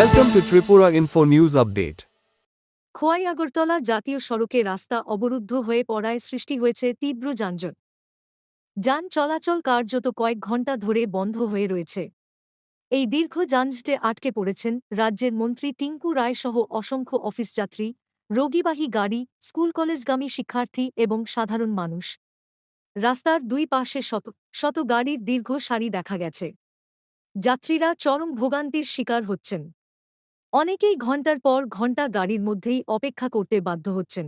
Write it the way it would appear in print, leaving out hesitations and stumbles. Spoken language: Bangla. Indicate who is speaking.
Speaker 1: Welcome to Tripura Info News Update.
Speaker 2: Khowai Agartala জাতীয় সড়কে রাস্তা অবরুদ্ধ হয়ে পড়ায় সৃষ্টি হয়েছে তীব্র যানজট। যান চলাচল কার্যত কয়েক ঘণ্টা ধরে বন্ধ হয়ে রয়েছে। এই দীর্ঘ যানজটে আটকে পড়েছেন রাজ্যের মন্ত্রী টিঙ্কু রায় সহ অসংখ্য অফিসযাত্রী, রোগীবাহী গাড়ি, স্কুল কলেজগামী শিক্ষার্থী এবং সাধারণ মানুষ। রাস্তার দুই পাশে শত শত গাড়ির দীর্ঘ সারি দেখা গেছে। যাত্রীরা চরম ভোগান্তির শিকার হচ্ছেন। অনেকেই ঘণ্টার পর ঘণ্টা গাড়ির মধ্যেই অপেক্ষা করতে বাধ্য হচ্ছেন।